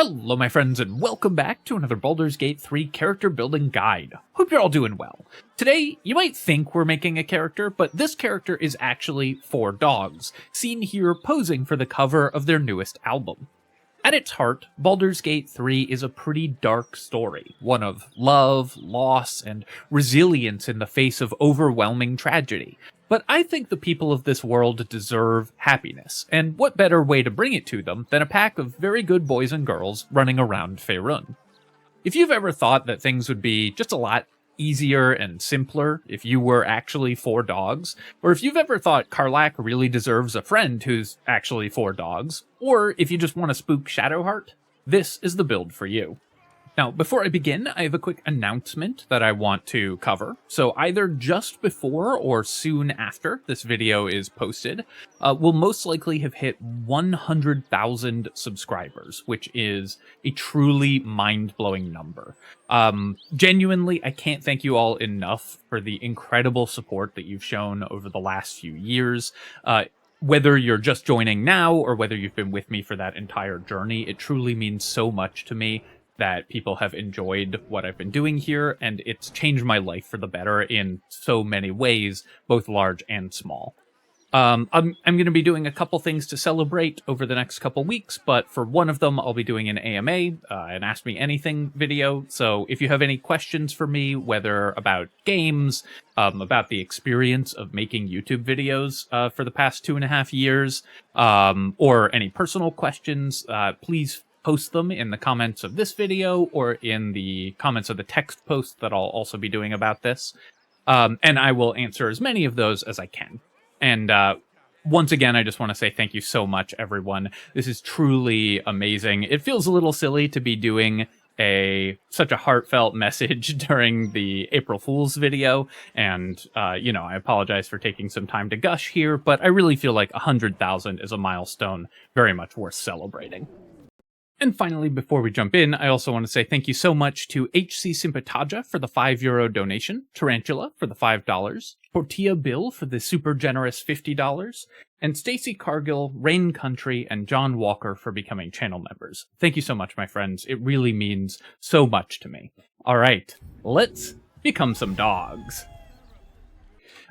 Hello my friends and welcome back to another Baldur's Gate 3 character building guide. Hope you're all doing well. Today, you might think we're making a character, but this character is actually 4 dogs, seen here posing for the cover of their newest album. At its heart, Baldur's Gate 3 is a pretty dark story, one of love, loss, and resilience in the face of overwhelming tragedy. But I think the people of this world deserve happiness, and what better way to bring it to them than a pack of very good boys and girls running around Faerun. If you've ever thought that things would be just a lot easier and simpler if you were actually 4 dogs, or if you've ever thought Karlach really deserves a friend who's actually 4 dogs, or if you just want to spook Shadowheart, this is the build for you. Now, before I begin, I have a quick announcement that I want to cover. So either just before or soon after this video is posted, we'll most likely have hit 100,000 subscribers, which is a truly mind-blowing number. Genuinely, I can't thank you all enough for the incredible support that you've shown over the last few years. Whether you're just joining now or whether you've been with me for that entire journey, it truly means so much to me that people have enjoyed what I've been doing here, and it's changed my life for the better in so many ways, both large and small. I'm going to be doing a couple things to celebrate over the next couple weeks, but for one of them, I'll be doing an AMA, an Ask Me Anything video, so if you have any questions for me, whether about games, about the experience of making YouTube videos for the past 2.5 years, or any personal questions, please post them in the comments of this video or in the comments of the text post that I'll also be doing about this. And I will answer as many of those as I can. And once again, I just want to say thank you so much, everyone. This is truly amazing. It feels a little silly to be doing such a heartfelt message during the April Fool's video. And, I apologize for taking some time to gush here, but I really feel like 100,000 is a milestone very much worth celebrating. And finally, before we jump in, I also want to say thank you so much to HC Sympataja for the €5 donation, Tarantula for the $5, Tortilla Bill for the super generous $50, and Stacy Cargill, Rain Country, and John Walker for becoming channel members. Thank you so much, my friends. It really means so much to me. All right, let's become some dogs.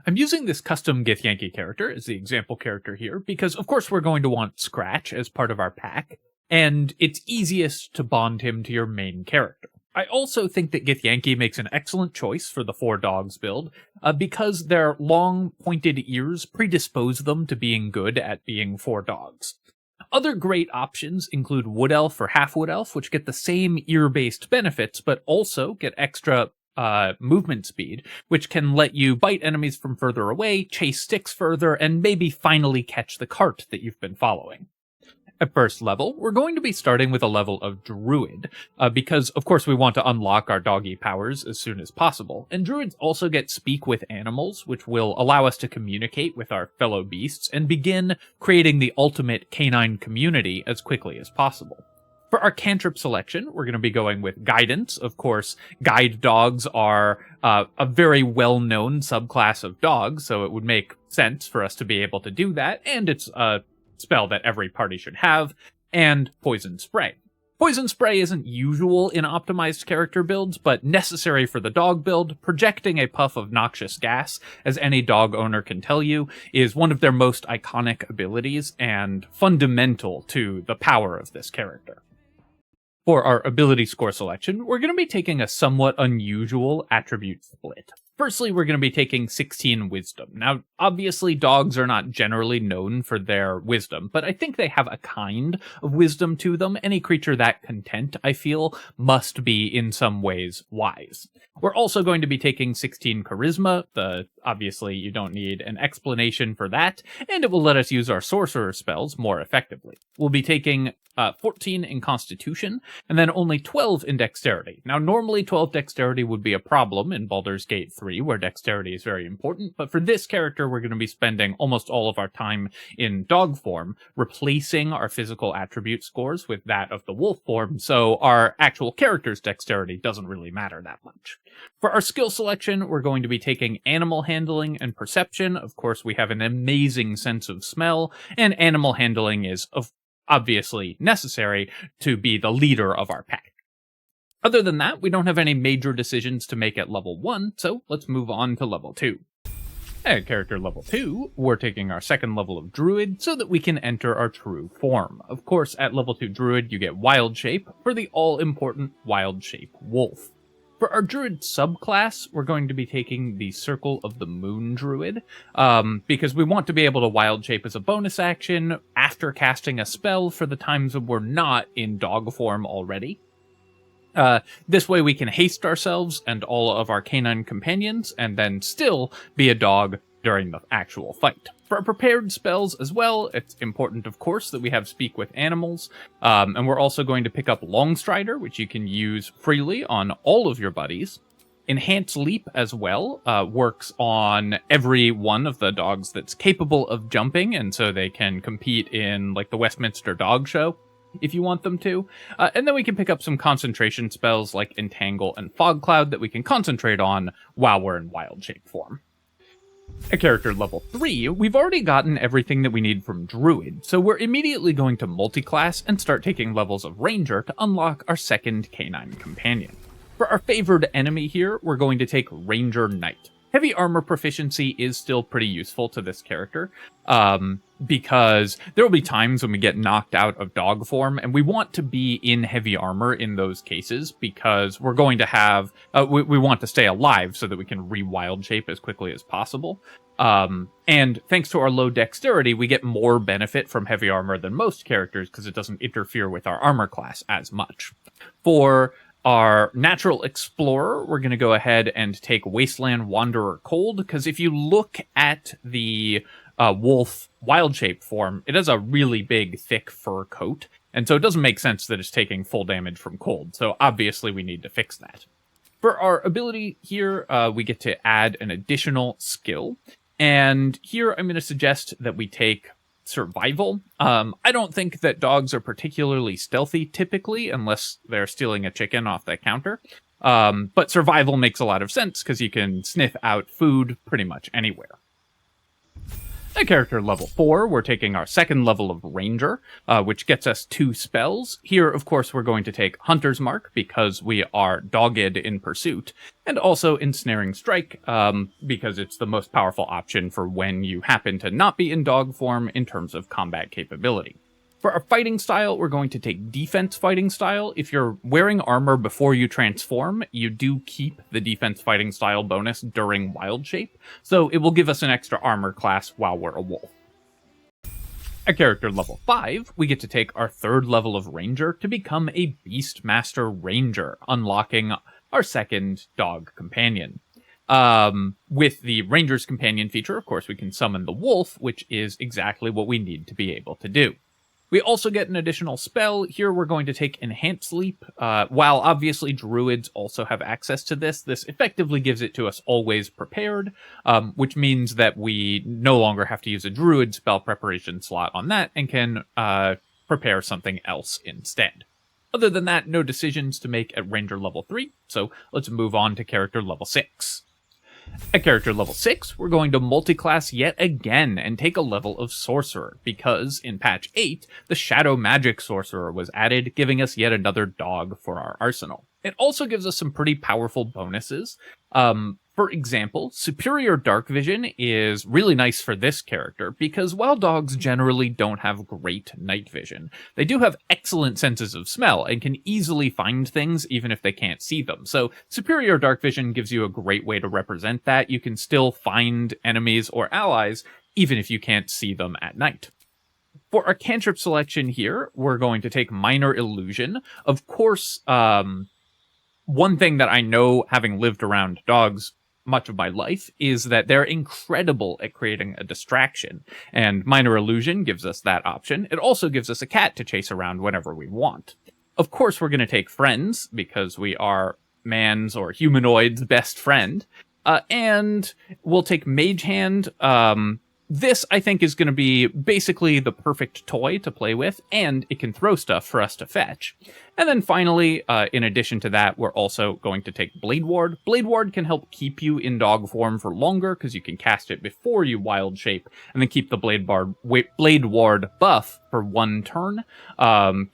I'm using this custom Githyanki character as the example character here because, of course, we're going to want Scratch as part of our pack, and it's easiest to bond him to your main character. I also think that Githyanki makes an excellent choice for the 4 dogs build, because their long, pointed ears predispose them to being good at being 4 dogs. Other great options include Wood Elf or Half Wood Elf, which get the same ear-based benefits, but also get extra movement speed, which can let you bite enemies from further away, chase sticks further, and maybe finally catch the cart that you've been following. At first level, we're going to be starting with a level of Druid, because, of course, we want to unlock our doggy powers as soon as possible. And Druids also get Speak with Animals, which will allow us to communicate with our fellow beasts and begin creating the ultimate canine community as quickly as possible. For our cantrip selection, we're going to be going with Guidance. Of course, guide dogs are a very well-known subclass of dogs, so it would make sense for us to be able to do that, and it's a spell that every party should have, and Poison Spray. Poison Spray isn't usual in optimized character builds, but necessary for the dog build. Projecting a puff of noxious gas, as any dog owner can tell you, is one of their most iconic abilities and fundamental to the power of this character. For our ability score selection, we're going to be taking a somewhat unusual attribute split. Firstly, we're going to be taking 16 Wisdom. Now, obviously, dogs are not generally known for their wisdom, but I think they have a kind of wisdom to them. Any creature that content, I feel, must be in some ways wise. We're also going to be taking 16 Charisma. Obviously, you don't need an explanation for that, and it will let us use our Sorcerer spells more effectively. We'll be taking 14 in Constitution, and then only 12 in Dexterity. Now, normally 12 Dexterity would be a problem in Baldur's Gate 3, where Dexterity is very important, but for this character, we're going to be spending almost all of our time in dog form, replacing our physical attribute scores with that of the wolf form, so our actual character's Dexterity doesn't really matter that much. For our skill selection, we're going to be taking Animal Handling and Perception. Of course, we have an amazing sense of smell, and Animal Handling is obviously necessary to be the leader of our pack. Other than that, we don't have any major decisions to make at level 1, so let's move on to level 2. At character level 2, we're taking our second level of Druid so that we can enter our true form. Of course, at level 2 Druid, you get Wild Shape for the all-important Wild Shape Wolf. For our Druid subclass, we're going to be taking the Circle of the Moon Druid, because we want to be able to Wild Shape as a bonus action after casting a spell for the times when we're not in dog form already. This way we can haste ourselves and all of our canine companions, and then still be a dog during the actual fight. For our prepared spells as well, it's important, of course, that we have Speak with Animals, and we're also going to pick up Longstrider, which you can use freely on all of your buddies. Enhance Leap as well works on every one of the dogs that's capable of jumping, and so they can compete in like the Westminster Dog Show if you want them to. And then we can pick up some concentration spells like Entangle and Fog Cloud that we can concentrate on while we're in Wild Shape form. At character level 3, we've already gotten everything that we need from Druid, so we're immediately going to multi-class and start taking levels of Ranger to unlock our second canine companion. For our favored enemy here, we're going to take Ranger Knight. Heavy armor proficiency is still pretty useful to this character, because there will be times when we get knocked out of dog form, and we want to be in heavy armor in those cases, because we're going to have, we want to stay alive so that we can re-wild shape as quickly as possible. And thanks to our low dexterity, we get more benefit from heavy armor than most characters, because it doesn't interfere with our armor class as much. For our Natural Explorer, we're going to go ahead and take Wasteland Wanderer Cold, because if you look at the wolf wild shape form, it has a really big, thick fur coat, and so it doesn't make sense that it's taking full damage from cold, so obviously we need to fix that. For our ability here, we get to add an additional skill, and here I'm going to suggest that we take Survival. I don't think that dogs are particularly stealthy typically, unless they're stealing a chicken off the counter. But Survival makes a lot of sense because you can sniff out food pretty much anywhere. At character level 4, we're taking our second level of Ranger, which gets us 2 spells. Here, of course, we're going to take Hunter's Mark, because we are dogged in pursuit, and also Ensnaring Strike, because it's the most powerful option for when you happen to not be in dog form in terms of combat capability. For our fighting style, we're going to take Defense Fighting Style. If you're wearing armor before you transform, you do keep the Defense Fighting Style bonus during Wild Shape, so it will give us an extra armor class while we're a wolf. At character level 5, we get to take our third level of Ranger to become a Beastmaster Ranger, unlocking our second dog companion. With the Ranger's Companion feature, of course, we can summon the wolf, which is exactly what we need to be able to do. We also get an additional spell. Here we're going to take Enhance Leap. While obviously Druids also have access to this effectively gives it to us always prepared, which means that we no longer have to use a Druid spell preparation slot on that and can prepare something else instead. Other than that, no decisions to make at Ranger level 3, so let's move on to character level 6. At character level 6, we're going to multi-class yet again and take a level of Sorcerer, because in patch 8, the Shadow Magic Sorcerer was added, giving us yet another dog for our arsenal. It also gives us some pretty powerful bonuses. For example, Superior Dark Vision is really nice for this character, because while dogs generally don't have great night vision, they do have excellent senses of smell and can easily find things even if they can't see them. So Superior Dark Vision gives you a great way to represent that. You can still find enemies or allies even if you can't see them at night. For our cantrip selection here, we're going to take Minor Illusion. Of course, one thing that I know, having lived around dogs much of my life, is that they're incredible at creating a distraction, and Minor Illusion gives us that option. It also gives us a cat to chase around whenever we want. Of course, we're going to take Friends, because we are man's or humanoid's best friend, and we'll take Mage Hand, This, I think, is going to be basically the perfect toy to play with, and it can throw stuff for us to fetch. And then finally, in addition to that, we're also going to take Blade Ward. Blade Ward can help keep you in dog form for longer, because you can cast it before you wild shape, and then keep the Blade Ward buff for 1 turn,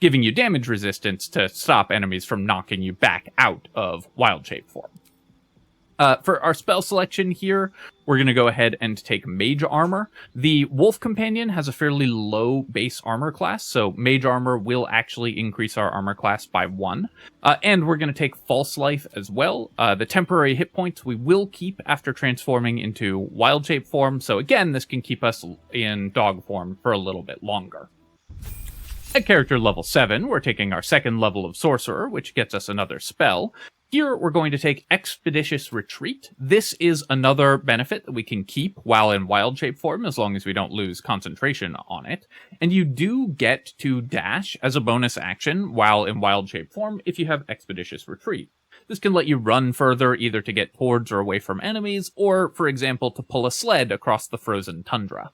giving you damage resistance to stop enemies from knocking you back out of wild shape form. For our spell selection here, we're going to go ahead and take Mage Armor. The Wolf Companion has a fairly low base armor class, so Mage Armor will actually increase our armor class by 1. And we're going to take False Life as well. The temporary hit points we will keep after transforming into wild shape form, so again, this can keep us in dog form for a little bit longer. At character level 7, we're taking our 2nd level of Sorcerer, which gets us another spell. Here, we're going to take Expeditious Retreat. This is another benefit that we can keep while in wild shape form, as long as we don't lose concentration on it. And you do get to dash as a bonus action while in wild shape form if you have Expeditious Retreat. This can let you run further, either to get towards or away from enemies, or, for example, to pull a sled across the frozen tundra.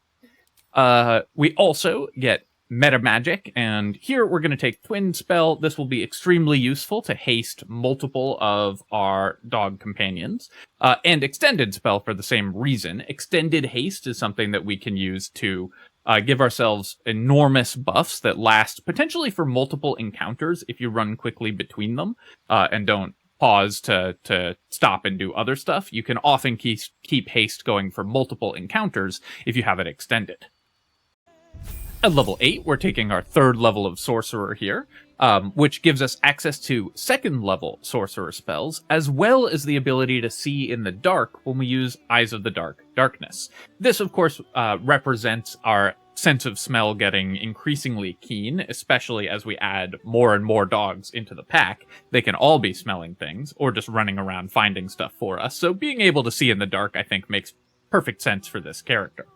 We also get Meta Magic, and here we're going to take Twin Spell. This will be extremely useful to haste multiple of our dog companions, and Extended Spell for the same reason. Extended Haste is something that we can use to give ourselves enormous buffs that last potentially for multiple encounters if you run quickly between them, and don't pause to stop and do other stuff. You can often keep haste going for multiple encounters if you have it extended. At level 8, we're taking our 3rd level of Sorcerer here, which gives us access to 2nd level Sorcerer spells, as well as the ability to see in the dark when we use Eyes of the Darkness. This, of course, represents our sense of smell getting increasingly keen, especially as we add more and more dogs into the pack. They can all be smelling things, or just running around finding stuff for us, so being able to see in the dark, I think, makes perfect sense for this character.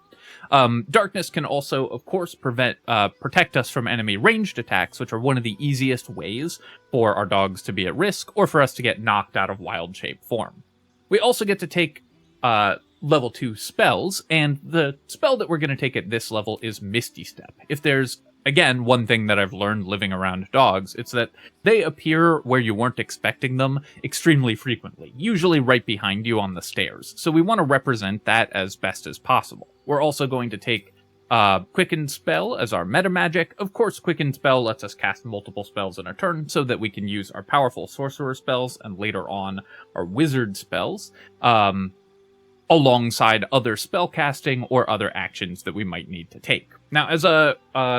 Darkness can also, of course, protect us from enemy ranged attacks, which are one of the easiest ways for our dogs to be at risk, or for us to get knocked out of wild shape form. We also get to take level 2 spells, and the spell that we're going to take at this level is Misty Step. If there's, again, one thing that I've learned living around dogs, it's that they appear where you weren't expecting them extremely frequently, usually right behind you on the stairs. So we want to represent that as best as possible. We're also going to take Quicken Spell as our meta magic. Of course, Quicken Spell lets us cast multiple spells in a turn so that we can use our powerful sorcerer spells and later on our wizard spells alongside other spell casting or other actions that we might need to take. Now, as a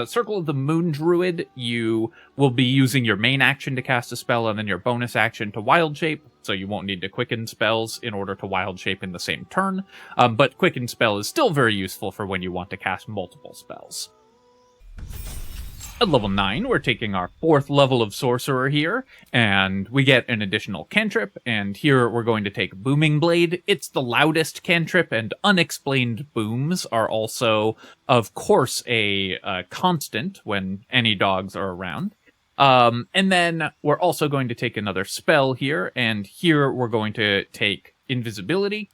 Circle of the Moon Druid, you will be using your main action to cast a spell and then your bonus action to wild shape, so you won't need to quicken spells in order to wild shape in the same turn, but Quicken Spell is still very useful for when you want to cast multiple spells. At level 9, we're taking our 4th level of Sorcerer here, and we get an additional cantrip, and here we're going to take Booming Blade. It's the loudest cantrip, and unexplained booms are also, of course, a constant when any dogs are around. And then we're also going to take another spell here, and here we're going to take Invisibility.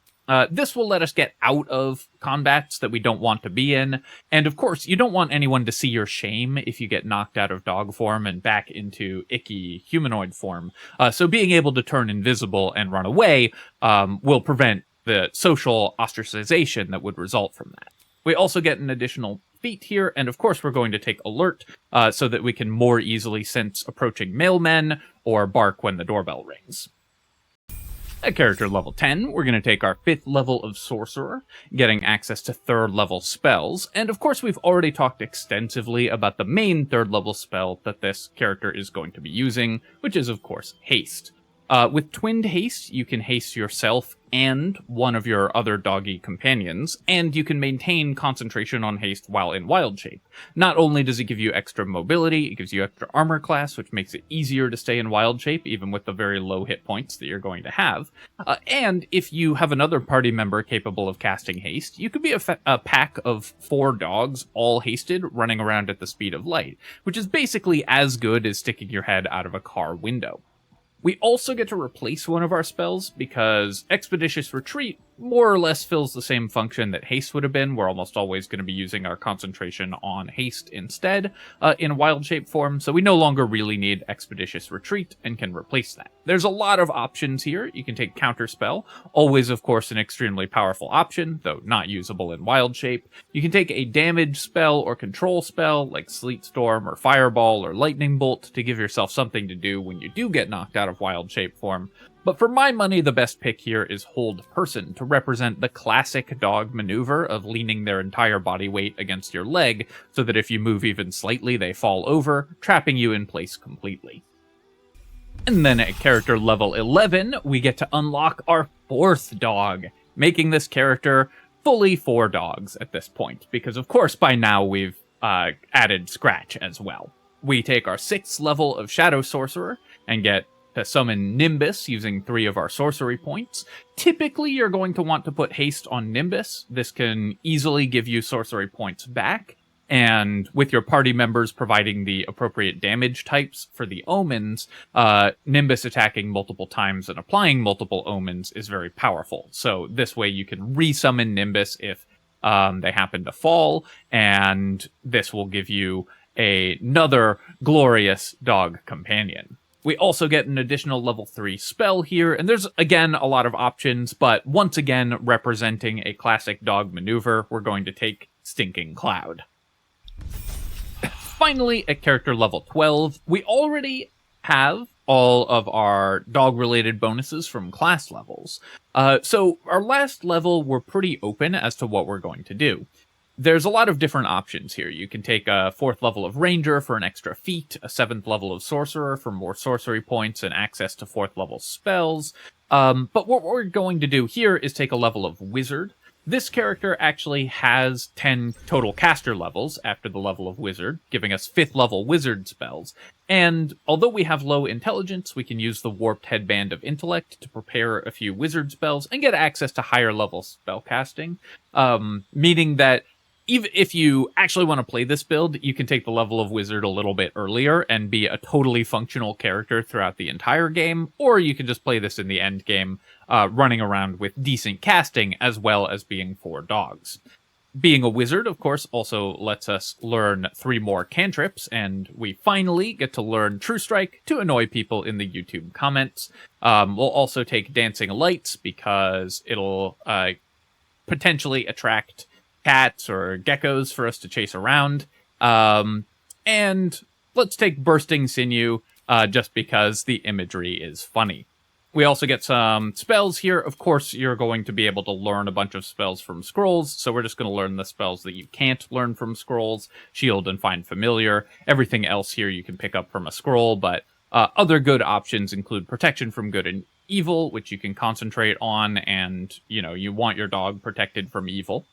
This will let us get out of combats that we don't want to be in, and of course, you don't want anyone to see your shame if you get knocked out of dog form and back into icky humanoid form. So being able to turn invisible and run away will prevent the social ostracization that would result from that. We also get an additional feat here, and of course we're going to take Alert so that we can more easily sense approaching mailmen or bark when the doorbell rings. At character level 10, we're going to take our 5th level of Sorcerer, getting access to 3rd level spells, and of course we've already talked extensively about the main 3rd level spell that this character is going to be using, which is of course Haste. With Twinned Haste, you can haste yourself and one of your other doggy companions, and you can maintain concentration on haste while in wild shape. Not only does it give you extra mobility, it gives you extra armor class, which makes it easier to stay in wild shape, even with the very low hit points that you're going to have. And if you have another party member capable of casting haste, you could be a pack of 4 dogs, all hasted, running around at the speed of light, which is basically as good as sticking your head out of a car window. We also get to replace one of our spells because Expeditious Retreat more or less fills the same function that haste would have been. We're almost always going to be using our concentration on haste instead in wild shape form, so we no longer really need Expeditious Retreat and can replace that. There's a lot of options here. You can take Counterspell, always of course an extremely powerful option, though not usable in wild shape. You can take a damage spell or control spell like Sleet Storm or Fireball or Lightning Bolt to give yourself something to do when you do get knocked out of wild shape form. But for my money, the best pick here is Hold Person, to represent the classic dog maneuver of leaning their entire body weight against your leg, so that if you move even slightly, they fall over, trapping you in place completely. And then at character level 11, we get to unlock our 4th dog, making this character fully 4 dogs at this point, because of course by now we've added Scratch as well. We take our 6th level of Shadow Sorcerer, and get to summon Nimbus using 3 of our sorcery points. Typically, you're going to want to put haste on Nimbus. This can easily give you sorcery points back, and with your party members providing the appropriate damage types for the omens, Nimbus attacking multiple times and applying multiple omens is very powerful. So this way you can resummon Nimbus if they happen to fall, and this will give you another glorious dog companion. We also get an additional level 3 spell here, and there's, again, a lot of options, but once again, representing a classic dog maneuver, we're going to take Stinking Cloud. Finally, at character level 12, we already have all of our dog-related bonuses from class levels. So our last level, we're pretty open as to what we're going to do. There's a lot of different options here. You can take a 4th level of Ranger for an extra feat, a 7th level of Sorcerer for more sorcery points and access to 4th level spells. But what we're going to do here is take a level of Wizard. This character actually has 10 total caster levels after the level of Wizard, giving us 5th level Wizard spells. And although we have low intelligence, we can use the Warped Headband of Intellect to prepare a few Wizard spells and get access to higher level spellcasting, meaning that even if you actually want to play this build, you can take the level of Wizard a little bit earlier and be a totally functional character throughout the entire game, or you can just play this in the end game, running around with decent casting as well as being 4 dogs. Being a wizard, of course, also lets us learn 3 more cantrips, and we finally get to learn True Strike to annoy people in the YouTube comments. We'll also take Dancing Lights because it'll potentially attract cats or geckos for us to chase around. And let's take Bursting Sinew, just because the imagery is funny. We also get some spells here. Of course, you're going to be able to learn a bunch of spells from scrolls, so we're just going to learn the spells that you can't learn from scrolls. Shield and Find Familiar. Everything else here you can pick up from a scroll, but other good options include Protection from Good and Evil, which you can concentrate on, and, you know, you want your dog protected from evil.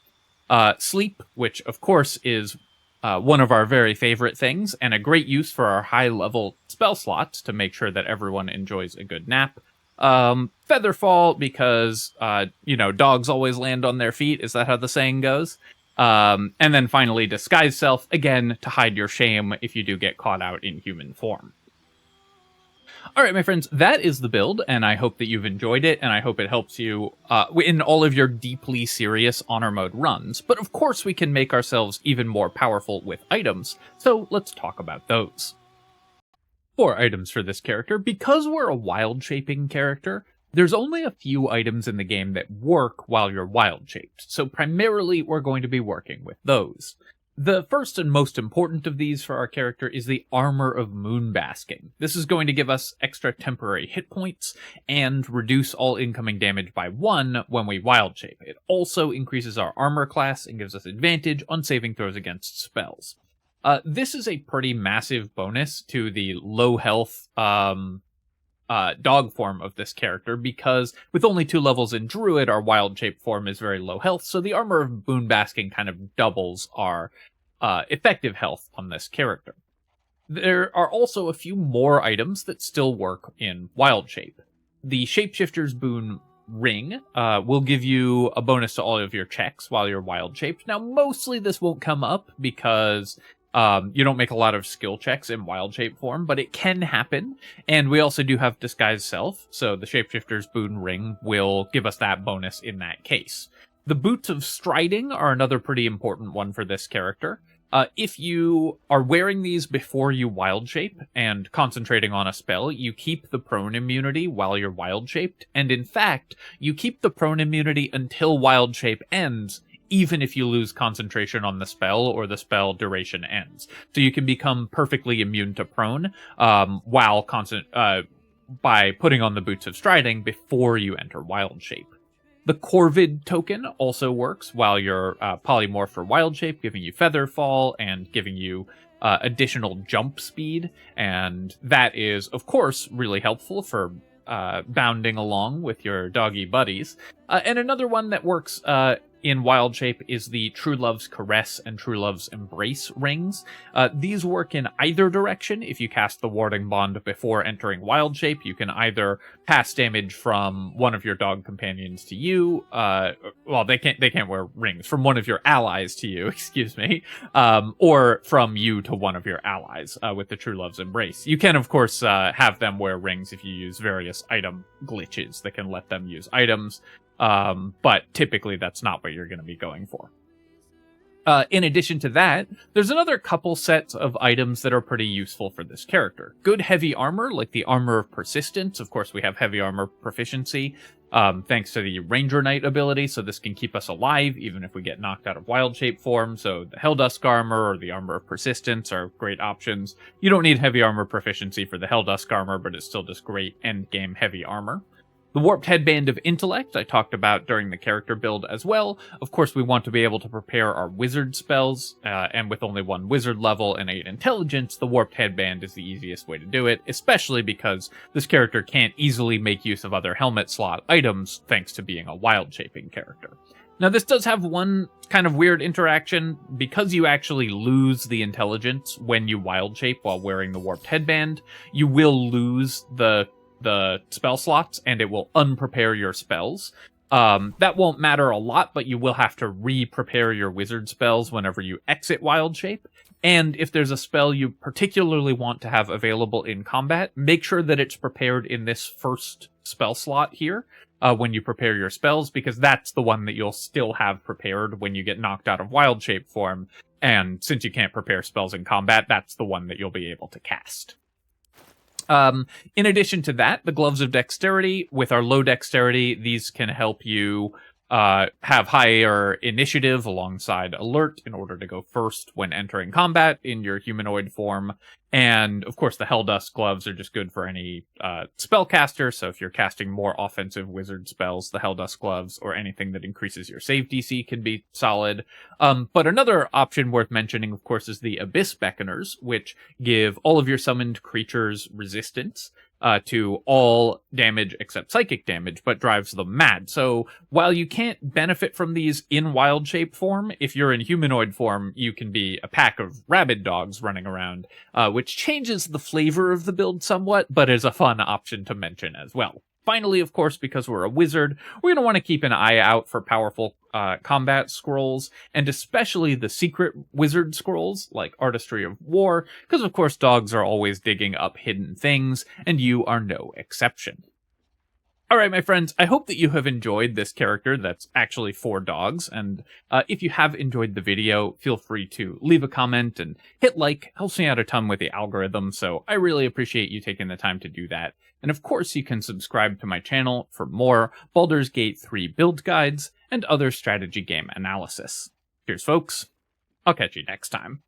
Sleep, which of course is one of our very favorite things, and a great use for our high-level spell slots to make sure that everyone enjoys a good nap. Featherfall, because, you know, dogs always land on their feet. Is that how the saying goes? And then finally, Disguise Self, again, to hide your shame if you do get caught out in human form. Alright, my friends, that is the build, and I hope that you've enjoyed it, and I hope it helps you in all of your deeply serious honor mode runs. But of course we can make ourselves even more powerful with items, so let's talk about those. 4 items for this character. Because we're a wild-shaping character, there's only a few items in the game that work while you're wild-shaped, so primarily we're going to be working with those. The first and most important of these for our character is the Armor of Moonbasking. This is going to give us extra temporary hit points and reduce all incoming damage by 1 when we wild shape. It also increases our armor class and gives us advantage on saving throws against spells. This is a pretty massive bonus to the low health dog form of this character, because with only 2 levels in Druid, our wild shape form is very low health, so the Armor of Moonbasking kind of doubles our effective health on this character. There are also a few more items that still work in wild shape. The Shapeshifter's Boon Ring will give you a bonus to all of your checks while you're wild shaped. Now, mostly this won't come up because You don't make a lot of skill checks in wild shape form, but it can happen. And we also do have Disguise Self, so the Shapeshifter's Boon Ring will give us that bonus in that case. The Boots of Striding are another pretty important one for this character. If you are wearing these before you wild shape and concentrating on a spell, you keep the prone immunity while you're wild shaped, and in fact, you keep the prone immunity until wild shape ends, even if you lose concentration on the spell or the spell duration ends. So you can become perfectly immune to prone by putting on the Boots of Striding before you enter wild shape. The Corvid token also works while you're polymorphed for wild shape, giving you feather fall and giving you additional jump speed. And that is, of course, really helpful for bounding along with your doggy buddies. And another one that works in wild shape is the True Love's Caress and True Love's Embrace rings. These work in either direction. If you cast the Warding Bond before entering wild shape, you can either pass damage from one of your dog companions to you. Well, they can't wear rings. From one of your allies to you, excuse me. Or from you to one of your allies with the True Love's Embrace. You can, of course, have them wear rings if you use various item glitches that can let them use items. But typically that's not what you're going to be going for. In addition to that, there's another couple sets of items that are pretty useful for this character. Good heavy armor, like the Armor of Persistence. Of course, we have heavy armor proficiency, thanks to the Ranger Knight ability, so this can keep us alive, even if we get knocked out of wild shape form. So the Helldusk armor or the Armor of Persistence are great options. You don't need heavy armor proficiency for the Helldusk armor, but it's still just great endgame heavy armor. The Warped Headband of Intellect I talked about during the character build as well. Of course, we want to be able to prepare our wizard spells, and with only 1 wizard level and 8 intelligence, the Warped Headband is the easiest way to do it, especially because this character can't easily make use of other helmet slot items thanks to being a wild shaping character. Now, this does have one kind of weird interaction. Because you actually lose the intelligence when you wild shape while wearing the Warped Headband, you will lose the spell slots, and it will unprepare your spells. That won't matter a lot, but you will have to re-prepare your wizard spells whenever you exit wild shape. And if there's a spell you particularly want to have available in combat, make sure that it's prepared in this first spell slot here when you prepare your spells, because that's the one that you'll still have prepared when you get knocked out of wild shape form. And since you can't prepare spells in combat, that's the one that you'll be able to cast. In addition to that, the Gloves of Dexterity. With our low dexterity, these can help you have higher initiative alongside alert in order to go first when entering combat in your humanoid form. And of course, the Helldusk gloves are just good for any spellcaster. So if you're casting more offensive wizard spells, the Helldusk gloves or anything that increases your save DC can be solid. But another option worth mentioning, of course, is the Abyss Beckoners, which give all of your summoned creatures resistance to all damage except psychic damage, but drives them mad. So while you can't benefit from these in wild shape form, if you're in humanoid form, you can be a pack of rabid dogs running around, which changes the flavor of the build somewhat, but is a fun option to mention as well. Finally, of course, because we're a wizard, we're going to want to keep an eye out for powerful combat scrolls, and especially the secret wizard scrolls, like Artistry of War, because of course dogs are always digging up hidden things, and you are no exception. Alright, my friends, I hope that you have enjoyed this character that's actually for dogs, and if you have enjoyed the video, feel free to leave a comment and hit like. It helps me out a ton with the algorithm, so I really appreciate you taking the time to do that. And of course, you can subscribe to my channel for more Baldur's Gate 3 build guides and other strategy game analysis. Cheers, folks. I'll catch you next time.